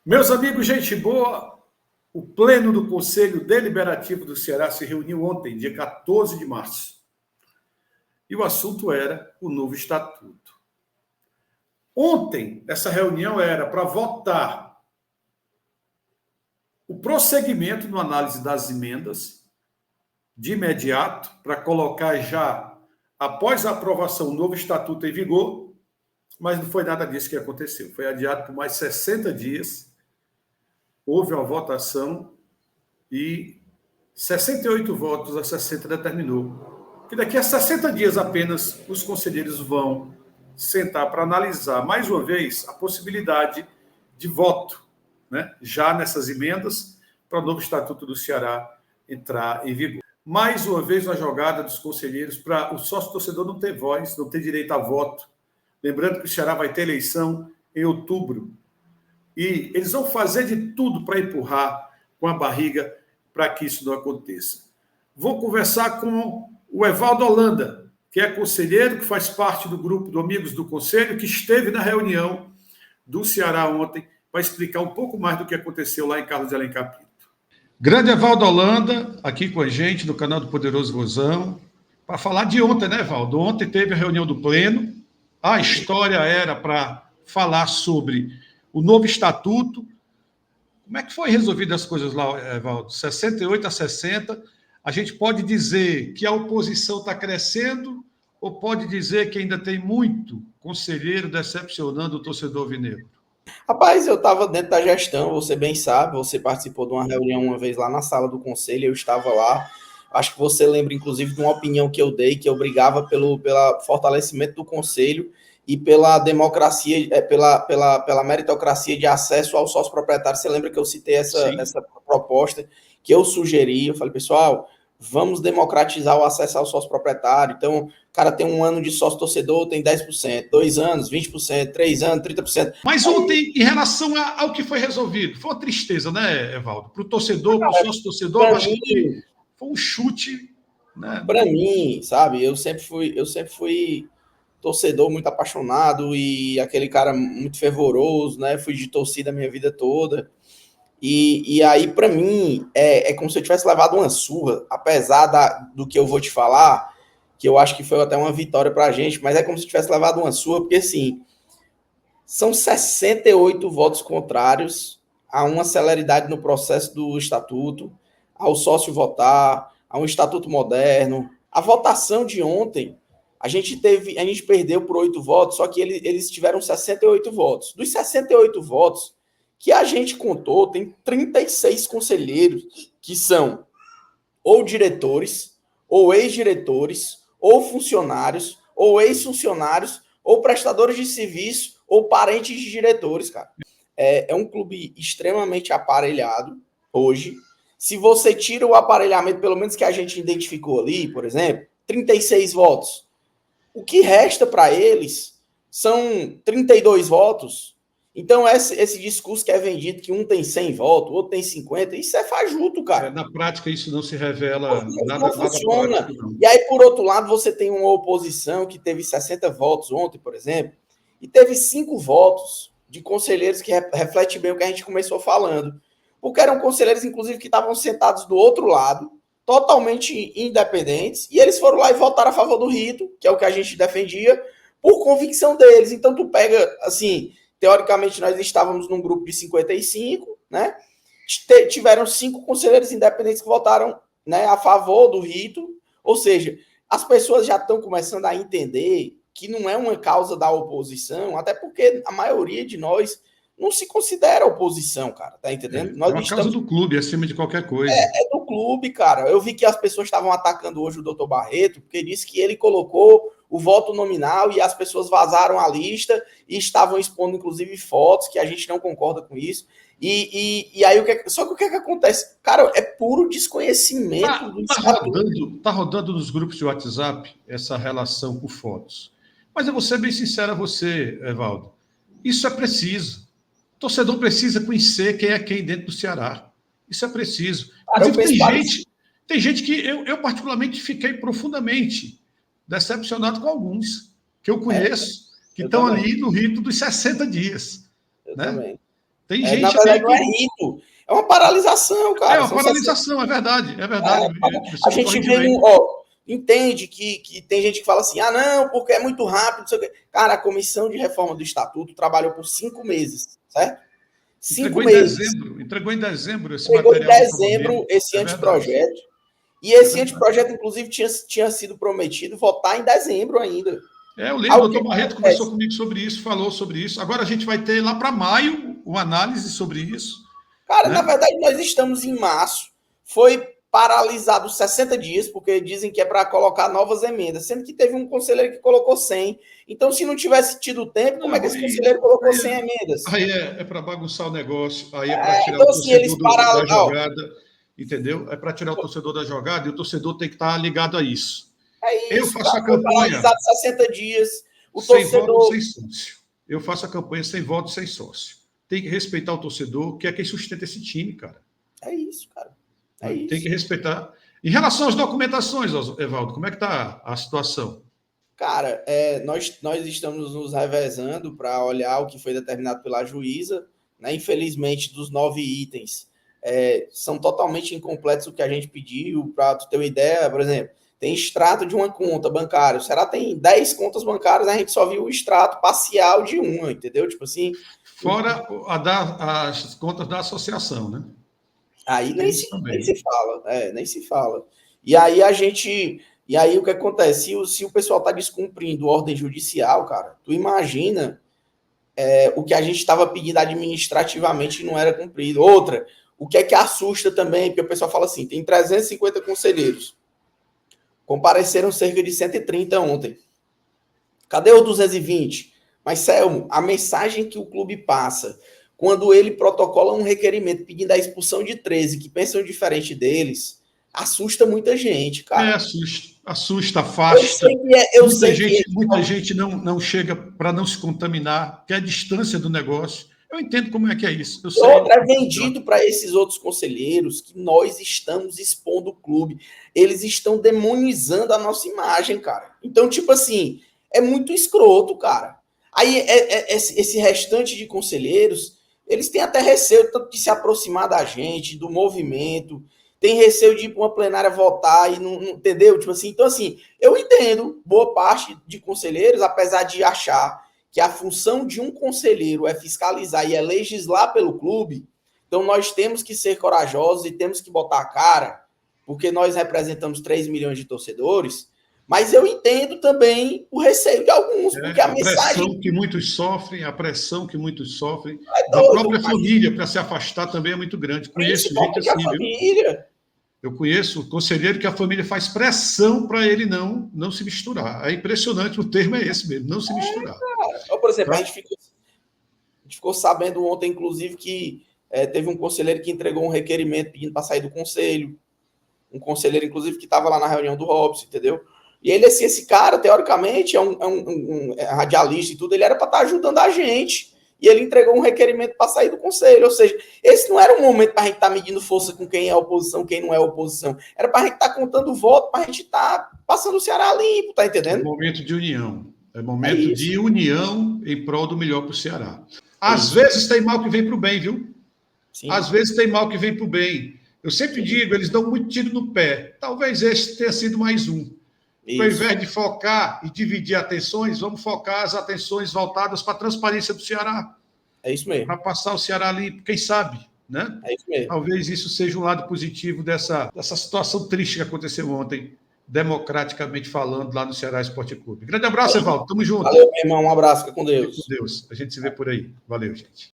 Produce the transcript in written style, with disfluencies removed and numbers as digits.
Meus amigos, gente boa, o Pleno do Conselho Deliberativo do Ceará se reuniu ontem, dia 14 de março. E o assunto era o novo estatuto. Ontem, essa reunião era para votar o prosseguimento na análise das emendas, de imediato, para colocar já, após a aprovação, o novo estatuto em vigor, mas não foi nada disso que aconteceu. Foi adiado por mais 60 dias. Houve uma votação e 68 votos a 60 determinou que daqui a 60 dias apenas os conselheiros vão sentar para analisar mais uma vez a possibilidade de voto, né, já nessas emendas para o novo Estatuto do Ceará entrar em vigor. Mais uma vez uma jogada dos conselheiros para o sócio-torcedor não ter voz, não ter direito a voto. Lembrando que o Ceará vai ter eleição em outubro. E eles vão fazer de tudo para empurrar com a barriga para que isso não aconteça. Vou conversar com o Evaldo Holanda, que é conselheiro, que faz parte do grupo de Amigos do Conselho, que esteve na reunião do Ceará ontem, para explicar um pouco mais do que aconteceu lá em Carlos de Alencar Pinto. Grande Evaldo Holanda, aqui com a gente no canal do Poderoso Vozão, para falar de ontem, né, Evaldo? Ontem teve a reunião do Pleno, a história era para falar sobre o novo estatuto. Como é que foi resolvidas as coisas lá, Evaldo? 68 a 60. A gente pode dizer que a oposição está crescendo ou pode dizer que ainda tem muito conselheiro decepcionando o torcedor alvinegro? Rapaz, eu estava dentro da gestão, você bem sabe, você participou de uma reunião uma vez lá na sala do conselho, eu estava lá. Acho que você lembra, inclusive, de uma opinião que eu dei, que eu brigava pelo fortalecimento do conselho e pela democracia, pela meritocracia de acesso ao sócio proprietário. Você lembra que eu citei essa proposta que eu sugeri? Eu falei, pessoal, vamos democratizar o acesso ao sócio proprietário. Então, o cara tem um ano de sócio torcedor, tem 10%, 2 anos, 20%, 3 anos, 30%. Mas ontem, em relação ao que foi resolvido, foi uma tristeza, né, Evaldo? Para o torcedor, para o sócio torcedor, eu acho que foi um chute, né? Para mim, sabe, eu sempre fui torcedor muito apaixonado e aquele cara muito fervoroso, né? Fui de torcida a minha vida toda. E aí, para mim, é como se eu tivesse levado uma surra, apesar do que eu vou te falar, que eu acho que foi até uma vitória para a gente, mas é como se eu tivesse levado uma surra, porque, assim, são 68 votos contrários a uma celeridade no processo do estatuto, ao sócio votar, a um estatuto moderno. A votação de ontem, a gente perdeu por 8 votos, só que eles tiveram 68 votos. Dos 68 votos que a gente contou, tem 36 conselheiros que são ou diretores, ou ex-diretores, ou funcionários, ou ex-funcionários, ou prestadores de serviço, ou parentes de diretores, cara. É um clube extremamente aparelhado hoje. Se você tira o aparelhamento, pelo menos que a gente identificou ali, por exemplo, 36 votos. O que resta para eles são 32 votos. Então, esse discurso que é vendido, que um tem 100 votos, o outro tem 50, isso é fajuto, cara. Na prática, isso não se revela nada funciona. Prático, não. E aí, por outro lado, você tem uma oposição que teve 60 votos ontem, por exemplo, e teve 5 votos de conselheiros que reflete bem o que a gente começou falando. Porque eram conselheiros, inclusive, que estavam sentados do outro lado, totalmente independentes, e eles foram lá e votaram a favor do rito, que é o que a gente defendia, por convicção deles. Então, tu pega, assim, teoricamente, nós estávamos num grupo de 55, né? Tiveram 5 conselheiros independentes que votaram, né, a favor do rito. Ou seja, as pessoas já estão começando a entender que não é uma causa da oposição, até porque a maioria de nós não se considera oposição, cara, tá entendendo? É uma causa do clube, acima de qualquer coisa. É do clube, cara. Eu vi que as pessoas estavam atacando hoje o doutor Barreto, porque disse que ele colocou o voto nominal e as pessoas vazaram a lista e estavam expondo, inclusive, fotos, que a gente não concorda com isso. E aí, só que o que acontece? Cara, é puro desconhecimento. Tá rodando nos grupos de WhatsApp essa relação com fotos. Mas eu vou ser bem sincero a você, Evaldo. Isso é preciso. O torcedor precisa conhecer quem é quem dentro do Ceará. Isso é preciso. Cara, eu Inclusive, penso tem gente que eu particularmente fiquei profundamente decepcionado com alguns que eu conheço, que estão ali no rito dos 60 dias. Eu né? também. Tem Na gente verdade, ali não é que... rito. É uma paralisação, cara. É uma paralisação, é verdade. É verdade. A gente vê, entende que tem gente que fala assim, não, porque é muito rápido, não sei o quê. Cara, a comissão de reforma do estatuto trabalhou por 5 meses, certo? 5 meses. Entregou em dezembro esse Entregou material. Em dezembro esse anteprojeto. E esse anteprojeto, inclusive, tinha sido prometido votar em dezembro ainda. Eu lembro, o doutor Barreto conversou comigo sobre isso, falou sobre isso. Agora a gente vai ter lá para maio uma análise sobre isso. Cara, na verdade, nós estamos em março. Foi paralisado 60 dias, porque dizem que é para colocar novas emendas, sendo que teve um conselheiro que colocou 100. Então, se não tivesse tido tempo, como é que esse conselheiro colocou 100 emendas? Aí é para bagunçar o negócio, aí é para tirar o torcedor da jogada, entendeu? É para tirar o torcedor da jogada e o torcedor tem que estar ligado a isso. É isso, eu faço a campanha. Paralisado 60 dias. O sem torcedor... voto, sem sócio. Eu faço a campanha sem voto, sem sócio. Tem que respeitar o torcedor, que é quem sustenta esse time, cara. É isso, cara. Tem que respeitar. Em relação às documentações, Evaldo, como é que está a situação? Cara, nós estamos nos revezando para olhar o que foi determinado pela juíza. Né? Infelizmente, dos 9 itens, são totalmente incompletos o que a gente pediu. Para tu ter uma ideia, por exemplo, tem extrato de uma conta bancária. O Ceará tem 10 contas bancárias, a gente só viu o extrato parcial de uma, entendeu? Tipo assim. Fora as contas da associação, né? Aí nem se fala, nem se fala. E aí E aí o que acontece? Se o pessoal está descumprindo ordem judicial, cara, tu imagina o que a gente estava pedindo administrativamente e não era cumprido. Outra, o que é que assusta também, porque o pessoal fala assim, tem 350 conselheiros. Compareceram cerca de 130 ontem. Cadê os 220? Mas, Selmo, a mensagem que o clube passa quando ele protocola um requerimento pedindo a expulsão de 13 que pensam diferente deles, assusta muita gente, cara. Assusta, afasta. Muita gente não chega para não se contaminar, que é a distância do negócio. Eu entendo como é que é isso. Outra é vendido para esses outros conselheiros que nós estamos expondo o clube. Eles estão demonizando a nossa imagem, cara. Então, tipo assim, é muito escroto, cara. Aí, esse restante de conselheiros, eles têm até receio tanto de se aproximar da gente, do movimento, tem receio de ir para uma plenária votar e não entendeu? Tipo assim, então, assim, eu entendo boa parte de conselheiros, apesar de achar que a função de um conselheiro é fiscalizar e é legislar pelo clube, então nós temos que ser corajosos e temos que botar a cara, porque nós representamos 3 milhões de torcedores, mas eu entendo também o receio de alguns, porque a mensagem... A pressão que muitos sofrem, da própria família para se afastar também é muito grande. Conheço gente assim, viu? Eu conheço o conselheiro que a família faz pressão para ele não se misturar. É impressionante, o termo é esse mesmo, não se misturar. Cara. Por exemplo, a gente ficou sabendo ontem, inclusive, que teve um conselheiro que entregou um requerimento pedindo para sair do conselho. Um conselheiro, inclusive, que estava lá na reunião do Robson, entendeu? E ele, assim, esse cara, teoricamente, é um radialista e tudo, ele era para estar ajudando a gente. E ele entregou um requerimento para sair do conselho. Ou seja, esse não era um momento para a gente estar medindo força com quem é oposição, quem não é oposição. Era para a gente estar contando voto, para a gente estar passando o Ceará limpo, tá entendendo? É momento de união. É momento de união em prol do melhor para o Ceará. Às vezes tem mal que vem para o bem, viu? Sim. Às vezes tem mal que vem para o bem. Eu sempre digo, eles dão muito tiro no pé. Talvez esse tenha sido mais um. Ao invés de focar e dividir atenções, vamos focar as atenções voltadas para a transparência do Ceará. É isso mesmo. Para passar o Ceará limpo, quem sabe, né? É isso mesmo. Talvez isso seja um lado positivo dessa situação triste que aconteceu ontem, democraticamente falando, lá no Ceará Esporte Clube. Grande abraço, Evaldo. Tamo junto. Valeu, meu irmão. Um abraço. Fica com Deus. Fica com Deus. A gente se vê por aí. Valeu, gente.